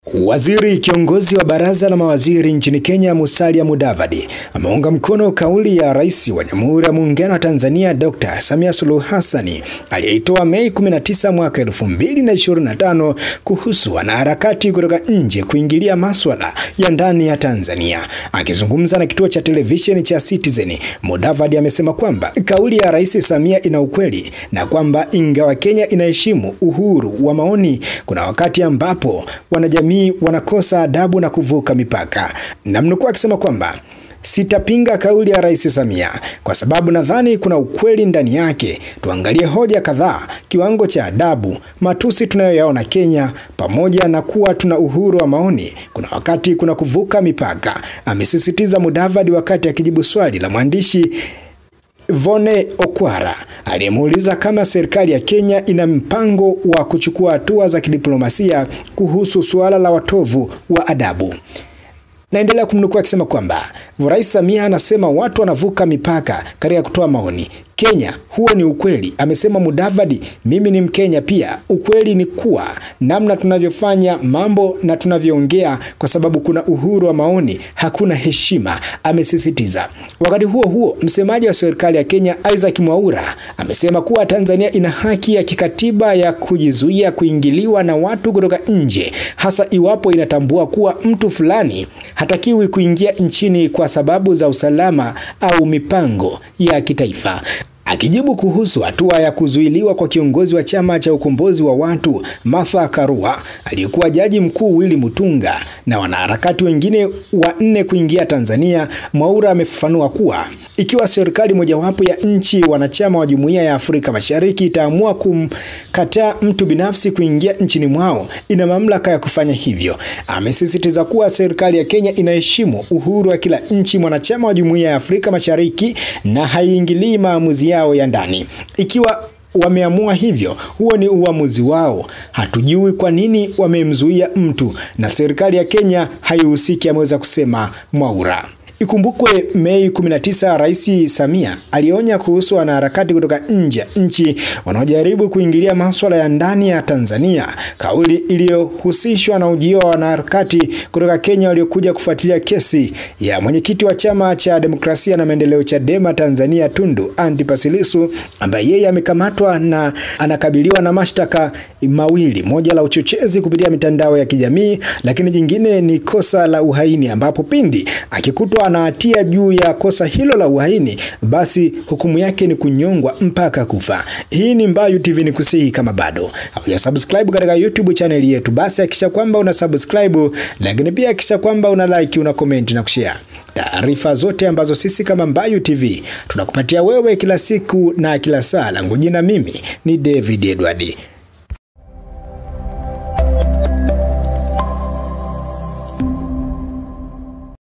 Waziri kiongozi wa baraza la mawaziri nchini Kenya Musalia Mudavadi ameunga mkono kauli ya Rais wa Jamhuri ya Muungano wa Tanzania Dr. Samia Suluhu Hassan aliyeitoa Mei 19 mwaka 2025 kuhusu wanaharakati kutoka nje kuingilia masuala ya ndani ya Tanzania. Akizungumza na kituo cha televisheni cha Citizen, Mudavadi amesema kwamba kauli ya Rais Samia ina ukweli na kwamba ingawa Kenya inaheshimu uhuru wa maoni, kuna wakati ambapo wanajamii wanakosa adabu na kuvuka mipaka. Namnukuu akisema kwamba sitapinga kauli ya Rais Samia kwa sababu nadhani kuna ukweli ndani yake. Tuangalie hoja kadhaa, kiwango cha adabu, matusi tunayoyaona Kenya, pamoja na kuwa tuna uhuru wa maoni, kuna wakati kuna kuvuka mipaka, amesisitiza Mudavadi wakati akijibu swali la mwandishi Vone Okwara aliyemuuliza kama serikali ya Kenya ina mpango wa kuchukua hatua za kidiplomasia kuhusu suala la watovu wa adabu. Naendelea kumnukuu akisema kwamba Rais Samia anasema watu wanavuka mipaka katika kutoa maoni Kenya, huo ni ukweli, amesema Mudavadi. Mimi ni Mkenya pia. Ukweli ni kuwa namna tunavyofanya mambo na tunavyoongea, kwa sababu kuna uhuru wa maoni, hakuna heshima, amesisitiza. Wakati huo huo, msemaji wa serikali ya Kenya Isaac Mwaura amesema kuwa Tanzania ina haki ya kikatiba ya kujizuia kuingiliwa na watu kutoka nje, hasa iwapo inatambua kuwa mtu fulani hatakiwi kuingia nchini kwa sababu za usalama au mipango ya kitaifa. Akijibu kuhusu hatua ya kuzuiliwa kwa kiongozi wa chama cha ukombozi wa watu Martha Karua, aliyekuwa jaji mkuu Willy Mutunga na wanaharakati wengine 4 kuingia Tanzania, Mwaura amefafanua kuwa ikiwa serikali mojawapo ya nchi wanachama wa Jumuiya ya Afrika Mashariki itaamua kumkataa mtu binafsi kuingia nchini mwao, ina mamlaka ya kufanya hivyo. Amesisitiza kuwa serikali ya Kenya inaheshimu uhuru wa kila nchi mwanachama wa Jumuiya ya Afrika Mashariki na haiingilii maamuzi yao ya ndani. Ikiwa wameamua hivyo, huo ni uamuzi wao. Hatujui kwa nini wamemzuia mtu na serikali ya Kenya haihusiki, ameweza kusema Mwaura. Ikumbukwe Mei 19 Rais Samia alionya kuhusu wanaharakati kutoka nje ya nchi wanaojaribu kuingilia masuala ya ndani ya Tanzania, kauli iliyohusishwa na ujio wa wanaharakati kutoka Kenya waliokuja kufuatilia kesi ya mwenyekiti wa chama cha demokrasia na maendeleo Chadema Tanzania Tundu Antipas Lissu, ambaye yeye amekamatwa na anakabiliwa na mashtaka mawili, moja la uchochezi kupitia mitandao ya kijamii, lakini jingine ni kosa la uhaini, ambapo pindi akikutwa na hatia juu ya kosa hilo la uhaini, basi hukumu yake ni kunyongwa mpaka kufa. Hii ni Mbayu TV, ni kusihi kama bado hujasubscribe katika YouTube channel yetu, basi hakikisha kwamba una subscribe, lakini pia hakikisha kwamba una like, una comment na kushare taarifa zote ambazo sisi kama Mbayu TV tunakupatia wewe kila siku na kila saa. Langu jina mimi ni David Edward.